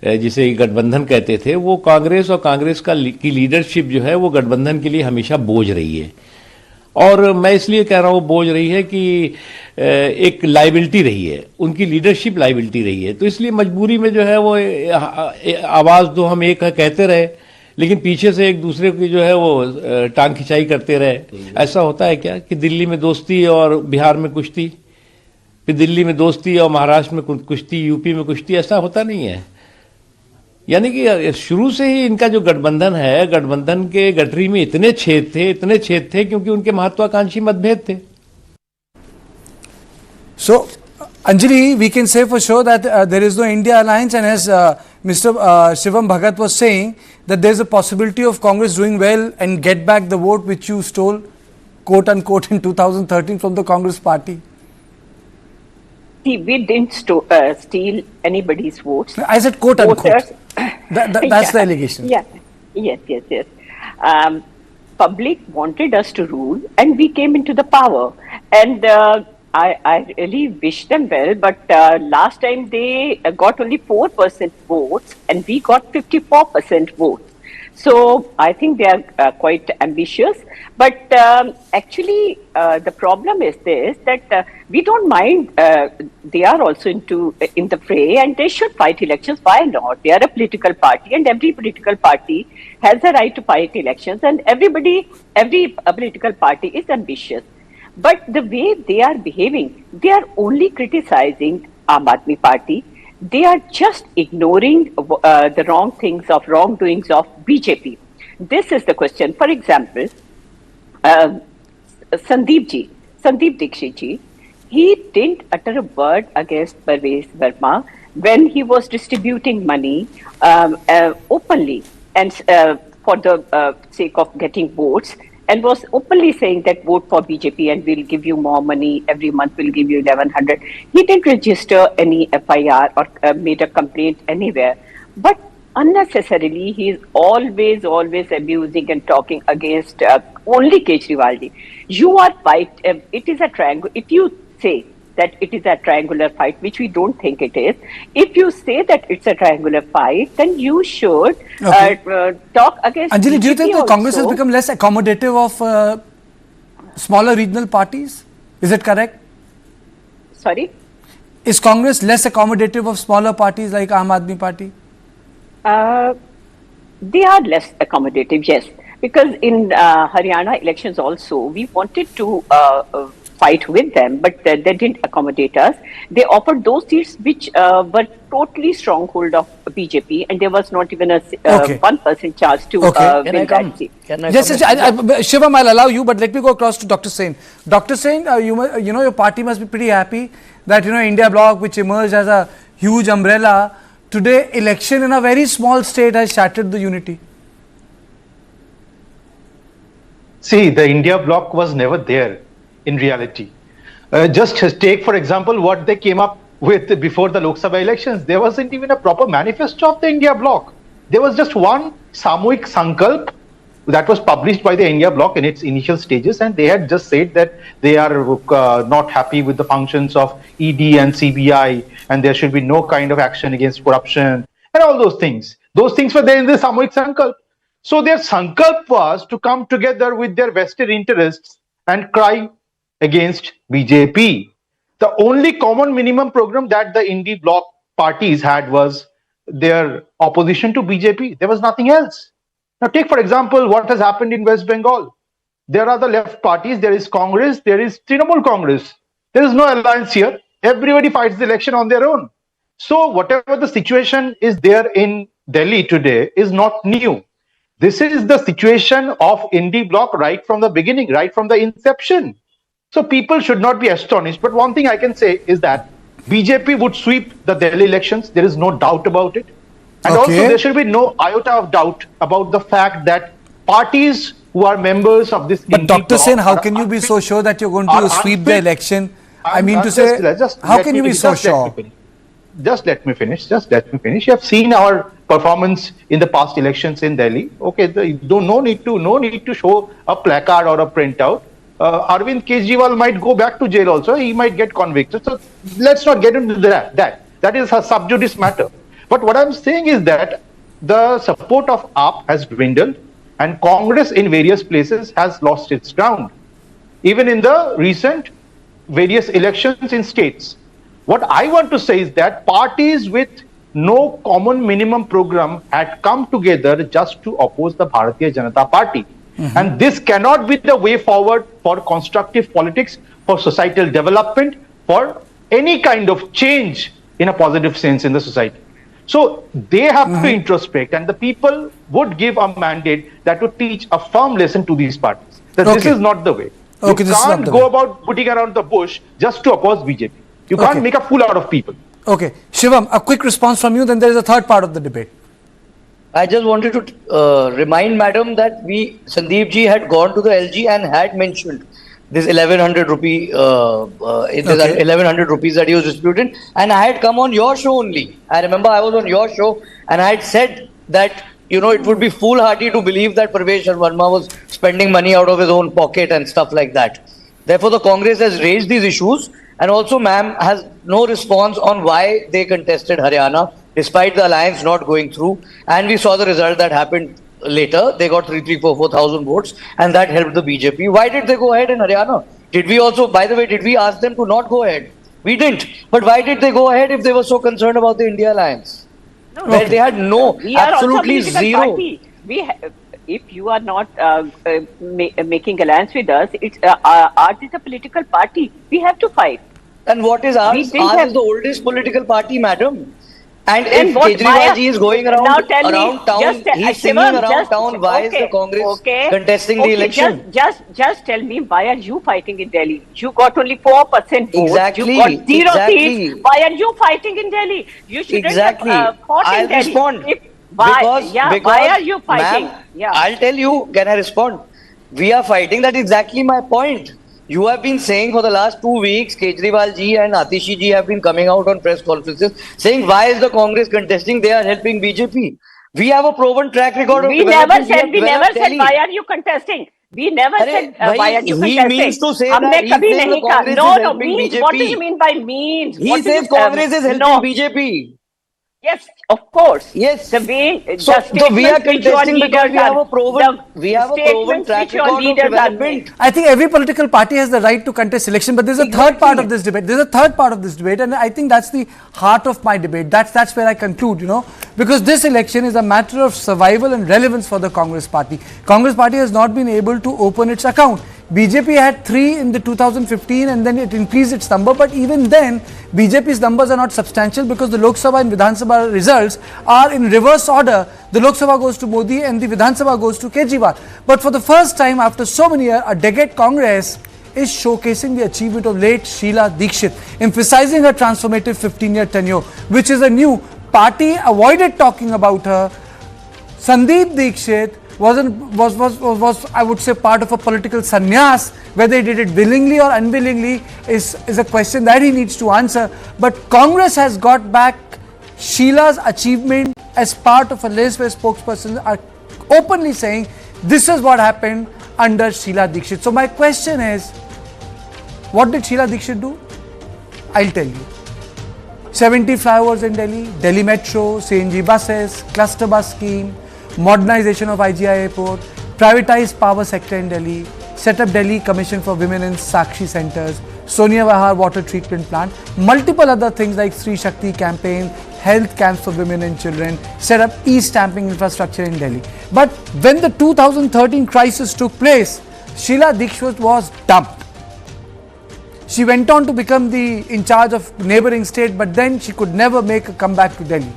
जिसे गठबंधन कहते थे, वो कांग्रेस और कांग्रेस की लीडरशिप जो है वो गठबंधन के लिए हमेशा बोझ रही है। और मैं इसलिए कह रहा हूँ बोझ रही है कि एक लाइबिलिटी रही है, उनकी लीडरशिप लाइबिलिटी रही है। तो इसलिए मजबूरी में जो है वो आवाज़ दो हम एक है कहते रहे, लेकिन पीछे से एक दूसरे की जो है वो टांग खिंचाई करते रहे। ऐसा होता है क्या कि दिल्ली में दोस्ती और बिहार में कुश्ती, फिर दिल्ली में दोस्ती और महाराष्ट्र में कुश्ती, यूपी में कुश्ती, ऐसा होता नहीं है। यानी कि शुरू से ही इनका जो गठबंधन है, गठबंधन के गठरी में इतने छेद थे क्योंकि उनके महत्वाकांक्षी मतभेद थे। So, Anjali, we can say for sure that there is no India alliance, and as Mr. Shivam Bhagat was saying, that there is a possibility of Congress doing well and get back the vote which you stole, quote unquote, in 2013 from the Congress party. See, we didn't steal anybody's votes. I said quote unquote. That's the allegation. Yeah. Yes. Public wanted us to rule, and we came into the power. And I really wish them well, but last time they got only 4% votes, and we got 54% votes. So I think they are quite ambitious. But actually, the problem is this, that we don't mind. They are also in the fray, and they should fight elections. Why not? They are a political party, and every political party has a right to fight elections. And every political party is ambitious. But the way they are behaving, they are only criticizing Aam Aadmi Party. They are just ignoring the wrongdoings of BJP. This is the question. For example, Sandeep Dixit ji, he didn't utter a word against Parvez Verma when he was distributing money openly and for the sake of getting votes, and was openly saying that vote for BJP and we'll give you more money, every month we'll give you 1100. He didn't register any FIR or made a complaint anywhere. But unnecessarily, he is always abusing and talking against only Kejriwal. You are it is a triangle. If you say that it is a triangular fight, which we don't think it is, if you say that it's a triangular fight, then you should talk against Anjali, BJP. do you think that also. Congress has become less accommodative of smaller regional parties? Is it correct? Sorry? Is Congress less accommodative of smaller parties like Aam Aadmi Party? They are less accommodative, yes. Because in Haryana elections also, we wanted to fight with them, but they didn't accommodate us. They offered those seats which were totally stronghold of BJP, and there was not even a 1% chance to win that seat. Yes, Shivam, I'll allow you, but let me go across to Dr. Sen. Dr. Sen, you know your party must be pretty happy that India bloc, which emerged as a huge umbrella, today election in a very small state has shattered the unity. See, the India bloc was never there in reality. Just take, for example, what they came up with before the Lok Sabha elections. There wasn't even a proper manifesto of the India bloc. There was just one Samuhik Sankalp that was published by the India bloc in its initial stages, and they had just said that they are not happy with the functions of ED and CBI, and there should be no kind of action against corruption, and all those things. Those things were there in the Samuhik Sankalp. So their Sankalp was to come together with their vested interests and cry against BJP. The only common minimum program that the India bloc parties had was their opposition to BJP. There was nothing else. Now take, for example, what has happened in West Bengal. There are the left parties, there is Congress, there is Trinamool Congress. There is no alliance here. Everybody fights the election on their own. So whatever the situation is there in Delhi today is not new. This is the situation of India bloc right from the beginning, right from the inception. So people should not be astonished. But one thing I can say is that BJP would sweep the Delhi elections. There is no doubt about it. And also there should be no iota of doubt about the fact that parties who are members of this But Dr. Sen, how can you be so sure that you're going to sweep the election? I mean to say, how can you be so sure? Just let me finish. You have seen our performance in the past elections in Delhi. Okay, no need to show a placard or a printout. Arvind Kejriwal might go back to jail also. He might get convicted. So let's not get into that. That is a sub judice matter. But what I'm saying is that the support of AAP has dwindled and Congress in various places has lost its ground. Even in the recent various elections in states. What I want to say is that parties with no common minimum program had come together just to oppose the Bharatiya Janata Party. And this cannot be the way forward for constructive politics, for societal development, for any kind of change in a positive sense in the society. So they have to introspect, and the people would give a mandate that would teach a firm lesson to these parties. That this is not the way. You can't go about putting around the bush just to oppose BJP. You can't make a fool out of people. Okay. Shivam, a quick response from you, then there is a third part of the debate. I just wanted to remind Madam that Sandeep ji had gone to the LG and had mentioned this 1100 rupee, 1100 rupees that he was disputed, and I had come on your show only. I remember I was on your show and I had said that, you know, it would be foolhardy to believe that Parvesh Verma was spending money out of his own pocket and stuff like that. Therefore, the Congress has raised these issues, and also ma'am has no response on why they contested Haryana despite the alliance not going through, and we saw the result that happened later. They got 4,000 votes, and that helped the BJP. Why did they go ahead in Haryana? Did we also, by the way, did we ask them to not go ahead? We didn't. But why did they go ahead if they were so concerned about the India alliance? Where they had absolutely zero. If you are not making alliance with us, ours is a political party. We have to fight. And what is ours? Ours is the oldest political party, madam. And if Kejriwal ji is going around town, he's singing around town, why is the Congress contesting the election? Just tell me, why are you fighting in Delhi? You got only 4% votes. Exactly. You got 0 seats. Why are you fighting in Delhi? You shouldn't have fought in Delhi. I'll respond. Because why are you fighting? I'll tell you, can I respond? We are fighting, that is exactly my point. You have been saying for the last 2 weeks, Kejriwal ji and Atishi ji have been coming out on press conferences saying, why is the Congress contesting? They are helping BJP. We have a proven track record of We never said, why are you contesting? We never said, why are you contesting? He means to say that he says the Congress is helping BJP. What do you mean by means? He says Congress is helping BJP. Yes, of course. Yes. The way so we are contesting because we have a proven track record of development. I think every political party has the right to contest election, but there's a third part of this debate. And I think that's the heart of my debate. That's where I conclude, you know, because this election is a matter of survival and relevance for the Congress party. Congress party has not been able to open its account. BJP had 3 in the 2015 and then it increased its number, but even then BJP's numbers are not substantial because the Lok Sabha and Vidhan Sabha results are in reverse order. The Lok Sabha goes to Modi and the Vidhan Sabha goes to Kejriwal. But for the first time after so many years, a decade Congress is showcasing the achievement of late Sheila Dikshit, emphasizing her transformative 15-year tenure, which is a new party avoided talking about her. Sandeep Dikshit was I would say part of a political sannyas. Whether he did it willingly or unwillingly is a question that he needs to answer. But Congress has got back Sheila's achievement as part of a list where spokespersons are openly saying this is what happened under Sheila Dikshit. So my question is, what did Sheila Dikshit do? I'll tell you. 70 flyovers in Delhi, Delhi Metro, CNG buses, cluster bus scheme, modernization of IGI airport, privatized power sector in Delhi, set up Delhi Commission for Women in Sakshi centers, Sonia Vihar water treatment plant, multiple other things like Sri Shakti campaign, health camps for women and children, set up e-stamping infrastructure in Delhi. But when the 2013 crisis took place, Sheila Dikshit was dumped. She went on to become in charge of neighboring state, but then she could never make a comeback to Delhi.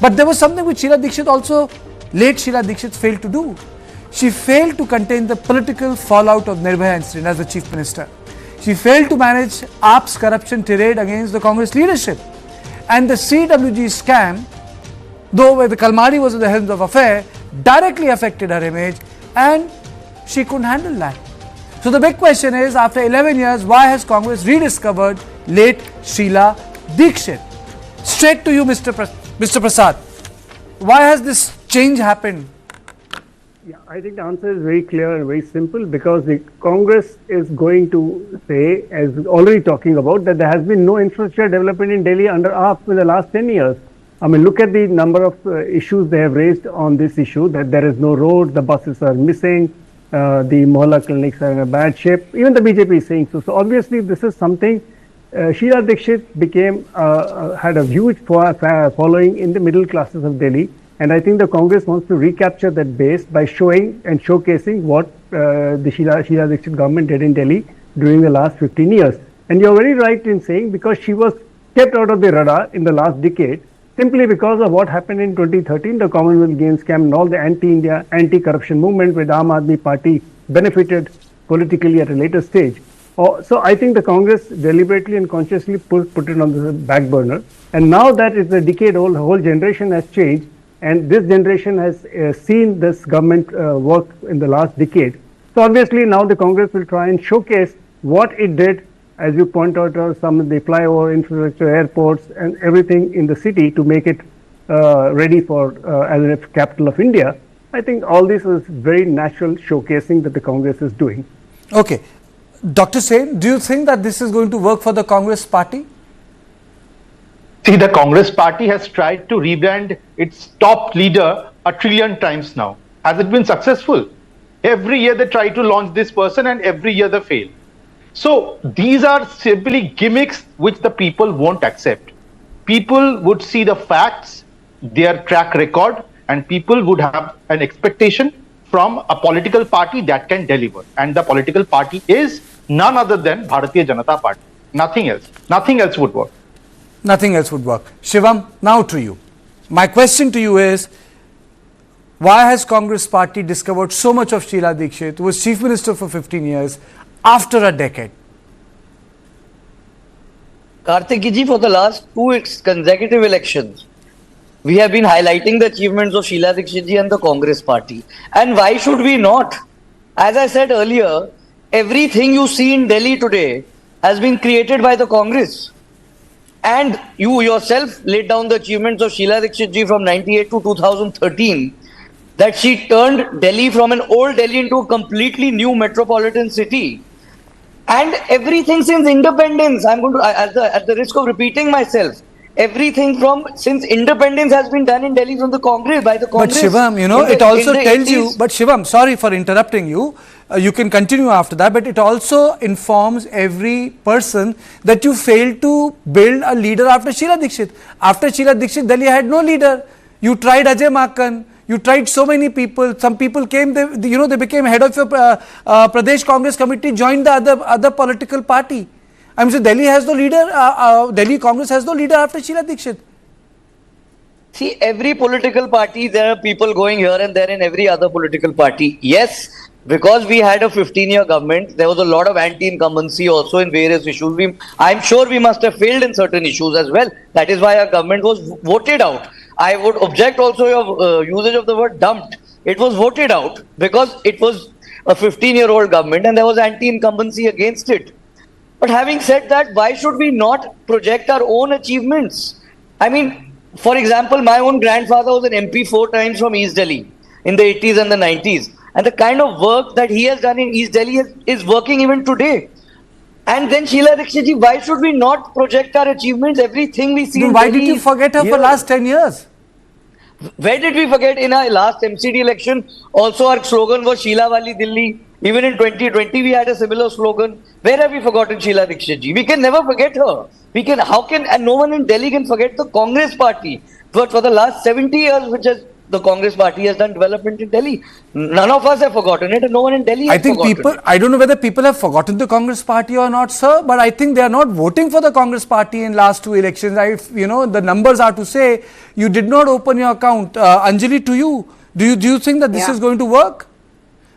But there was something which Sheila Dikshit also, late Sheila Dikshit failed to do. She failed to contain the political fallout of Nirbhaya incident as the Chief Minister. She failed to manage AAP's corruption tirade against the Congress leadership. And the CWG scam though the Kalmari was in the helm of affair, directly affected her image and she couldn't handle that. So the big question is, after 11 years, why has Congress rediscovered late Sheila Dikshit? Straight to you, Mr. Prasad. Why has this change happened? Yeah, I think the answer is very clear and very simple, because the Congress is going to say, as already talking about, that there has been no infrastructure development in Delhi under AAP in the last 10 years. I mean, look at the number of issues they have raised on this issue, that there is no road, the buses are missing, the mohalla clinics are in a bad shape. Even the BJP is saying so. So obviously this is something. Sheila Dikshit had a huge following in the middle classes of Delhi, and I think the Congress wants to recapture that base by showing and showcasing what the Sheila Dikshit government did in Delhi during the last 15 years. And you're very right in saying, because she was kept out of the radar in the last decade, simply because of what happened in 2013, the Commonwealth Games scam and all the anti-India, anti-corruption movement with Aam Aadmi Party benefited politically at a later stage. So I think the Congress deliberately and consciously put it on the back burner. And now that it's a decade old, the whole generation has changed, and this generation has seen this government work in the last decade. So obviously now the Congress will try and showcase what it did, as you point out, some of the flyover infrastructure, airports and everything in the city to make it ready for as a capital of India. I think all this is very natural showcasing that the Congress is doing. Okay. Dr. Sen, do you think that this is going to work for the Congress party? See, the Congress party has tried to rebrand its top leader 1 trillion times now. Has it been successful? Every year they try to launch this person and every year they fail. So these are simply gimmicks which the people won't accept. People would see the facts, their track record, and people would have an expectation from a political party that can deliver. And the political party is none other than Bharatiya Janata Party. Nothing else. Nothing else would work. Nothing else would work. Shivam, now to you. My question to you is, why has Congress party discovered so much of Sheila Dikshit, who was Chief Minister for 15 years, after a decade? Karthik ji, for the last 2 consecutive elections, we have been highlighting the achievements of Sheila Dikshit ji and the Congress party. And why should we not? As I said earlier, everything you see in Delhi today has been created by the Congress. And you yourself laid down the achievements of Sheila Dikshit ji from 98 to 2013, that she turned Delhi from an old Delhi into a completely new metropolitan city. And everything since independence, I'm going to, at the risk of repeating myself, everything since independence has been done in Delhi from the Congress, by the Congress. But Shivam, it also tells you, but Shivam, sorry for interrupting you, you can continue after that, but it also informs every person that you failed to build a leader after Sheila Dikshit. After Sheila Dikshit, Delhi had no leader. You tried Ajay Maken. You tried so many people. Some people came, they became head of your Pradesh Congress committee, joined the other political party. I'm saying Delhi has no leader, Delhi Congress has no leader after Sheila Dikshit. See, every political party, there are people going here and there in every other political party. Yes, because we had a 15-year government, there was a lot of anti-incumbency also in various issues. I'm sure we must have failed in certain issues as well. That is why our government was voted out. I would object also your usage of the word dumped. It was voted out because it was a 15-year-old government and there was anti-incumbency against it. But having said that, why should we not project our own achievements? I mean, for example, my own grandfather was an MP 4 times from East Delhi in the 80s and the 90s. And the kind of work that he has done in East Delhi is working even today. And then Sheila Dikshit ji, why should we not project our achievements? Everything we see in why Delhi did you forget her for last 10 years? Where did we forget? In our last MCD election, also our slogan was Sheila Wali Delhi. Even in 2020, we had a similar slogan. Where have we forgotten Sheila Dikshit ji? We can never forget her. And no one in Delhi can forget the Congress party. But for the last 70 years, the Congress party has done development in Delhi. None of us have forgotten it and no one in Delhi has forgotten it. I don't know whether people have forgotten the Congress party or not, sir, but I think they are not voting for the Congress party in last 2 elections. The numbers are to say you did not open your account. Anjali, to you, do you think that this is going to work?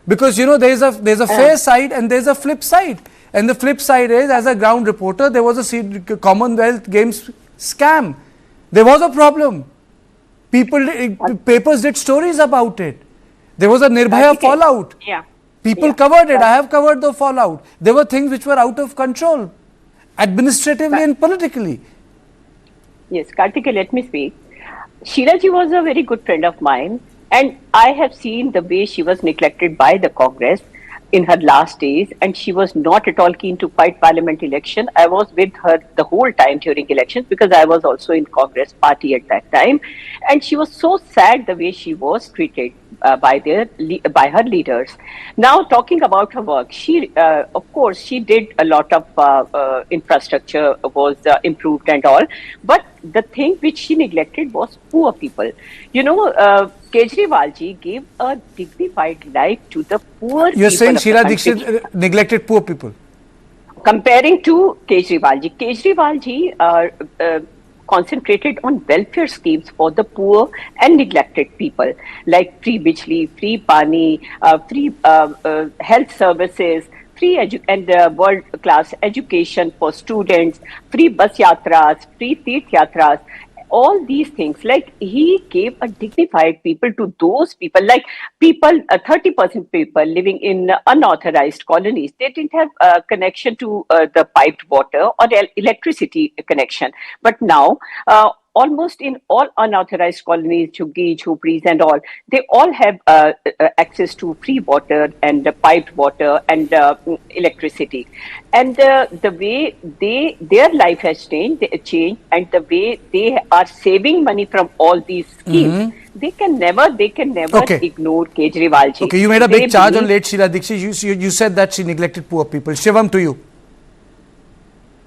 Because there's a fair side and there's a flip side. And the flip side is, as a ground reporter, there was a Commonwealth Games scam. There was a problem. Papers did stories about it. There was a Nirbhaya fallout. Yeah. People covered it. I have covered the fallout. There were things which were out of control, administratively and politically. Yes, Kartikeya, let me speak. Sheila ji was a very good friend of mine, and I have seen the way she was neglected by the Congress in her last days, and she was not at all keen to fight parliament election. I was with her the whole time during elections because I was also in Congress party at that time, and she was so sad the way she was treated by her leaders. Now, talking about her work, she of course she did a lot of infrastructure was improved and all, but the thing which she neglected was poor people. You know, Kejriwal ji gave a dignified life to the poor. You're saying Sheila Dikshit neglected poor people? Comparing to Kejriwal ji concentrated on welfare schemes for the poor and neglected people, like free bijli, free pani, free health services, free world-class education for students, free bus yatras, free teeth yatras. All these things, like he gave a dignified people to those people, like people, 30% people living in unauthorized colonies. They didn't have a connection to the piped water or electricity connection. But now, almost in all unauthorized colonies, jhuggi, jhopris and all, they all have access to free water and piped water and electricity. And the way their life has changed, and the way they are saving money from all these schemes, they can never ignore Kejriwal ji. Okay, you made a big charge on late Sheila Dikshit. You said that she neglected poor people. Shivam, to you.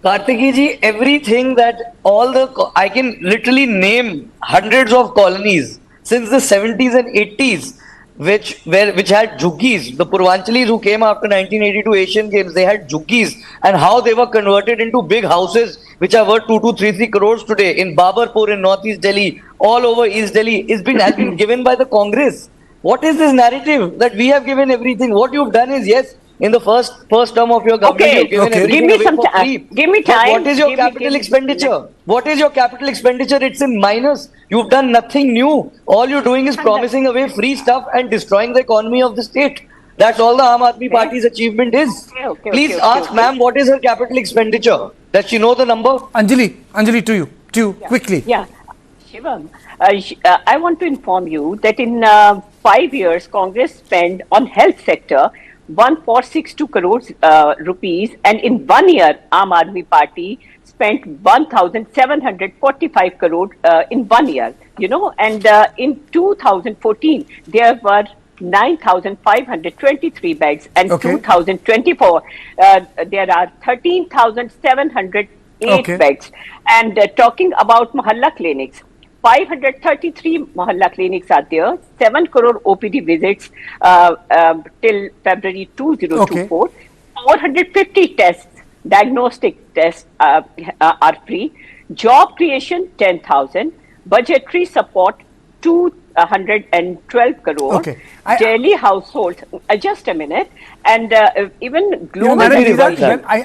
Kartikeya ji, everything that I can literally name hundreds of colonies since the 70s and 80s which had jhuggis. The Purvanchalis who came after 1982 Asian Games, they had jhuggis, and how they were converted into big houses which are worth 2 to 3 crores today in Babarpur in Northeast Delhi, all over East Delhi, has been given by the Congress. What is this narrative that we have given everything? What you've done is, yes, in the first term of your government, you've given everything away for free. Give me time. But what is your capital expenditure? What is your capital expenditure? It's in minus. You've done nothing new. All you're doing is promising away free stuff and destroying the economy of the state. That's all the Aam Aadmi Party's achievement is. Please ask ma'am what is her capital expenditure. Does she know the number? Anjali, to you, quickly. Yeah, Shivam, I want to inform you that in 5 years, Congress spent on health sector 1462 crores rupees, and in 1 year, Aam Aadmi Party spent 1,745 crore in 1 year. You know, and in 2014 there were 9,523 beds, and 2024 there are 13,708 beds. And talking about Mohalla clinics, 533 Mohalla clinics are there, 7 crore OPD visits till February 2024, 450 tests, diagnostic tests are free, job creation 10,000, budgetary support 212 crore, daily households, just a minute, and even global...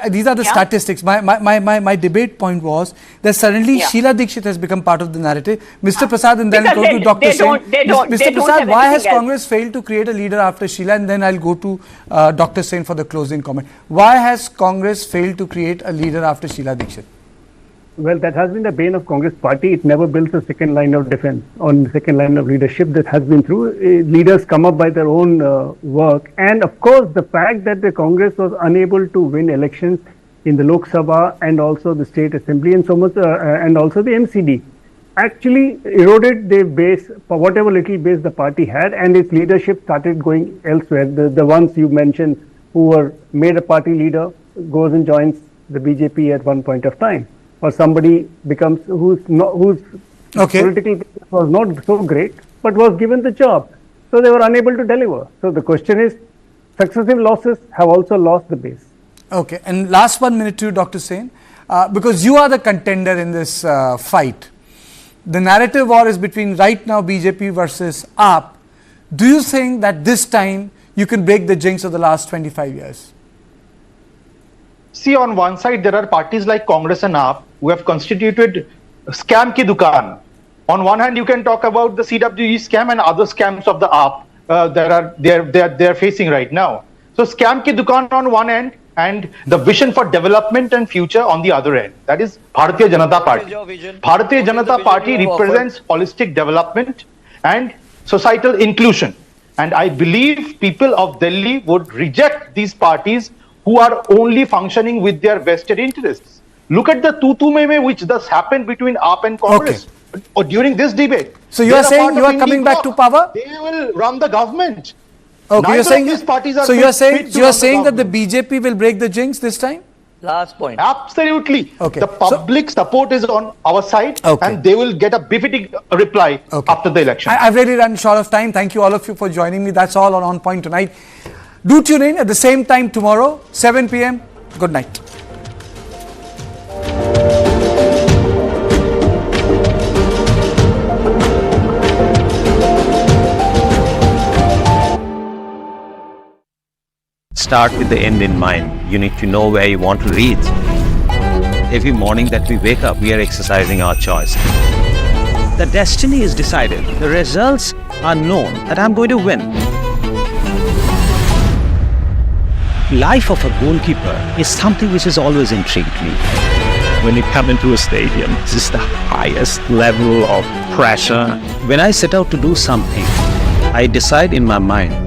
these are the statistics. My debate point was that suddenly Sheila Dikshit has become part of the narrative. Mr. Prasad, and then I'll go to Dr. Sen. Mr. Prasad, why has Congress failed to create a leader after Sheila? And then I'll go to Dr. Sen for the closing comment. Why has Congress failed to create a leader after Sheila Dikshit? Well, that has been the bane of Congress party. It never builds a second line of defense on the second line of leadership. That has been through. Leaders come up by their own work. And of course, the fact that the Congress was unable to win elections in the Lok Sabha and also the State Assembly and so much, and also the MCD, actually eroded the base, for whatever little base the party had, and its leadership started going elsewhere. The ones you mentioned who were made a party leader goes and joins the BJP at one point of time. Or somebody becomes whose political was not so great, but was given the job. So they were unable to deliver. So the question is, successive losses have also lost the base. Okay, and last 1 minute to you, Dr. Sen, because you are the contender in this fight. The narrative war is between right now BJP versus AAP. Do you think that this time you can break the jinx of the last 25 years? See, on one side, there are parties like Congress and AAP who have constituted scam ki dukaan. On one hand, you can talk about the CWE scam and other scams of the AAP that they are facing right now. So scam ki dukan on one end and the vision for development and future on the other end. That is Bharatiya Janata Party. Bharatiya Janata Party represents holistic development and societal inclusion. And I believe people of Delhi would reject these parties who are only functioning with their vested interests. Look at the tutu-meme which thus happened between AAP and Congress or during this debate. So you are saying you are coming back to power? They will run the government. Okay, you're saying these parties are so. You're saying that the government. BJP will break the jinx this time? Last point. Absolutely. Okay. The public support is on our side, and they will get a befitting reply after the election. I've really run short of time. Thank you all of you for joining me. That's all on Point tonight. Do tune in at the same time tomorrow, 7 p.m. Good night. Start with the end in mind. You need to know where you want to reach. Every morning that we wake up, we are exercising our choice. The destiny is decided. The results are known that I'm going to win. Life of a goalkeeper is something which has always intrigued me. When you come into a stadium, this is the highest level of pressure. When I set out to do something, I decide in my mind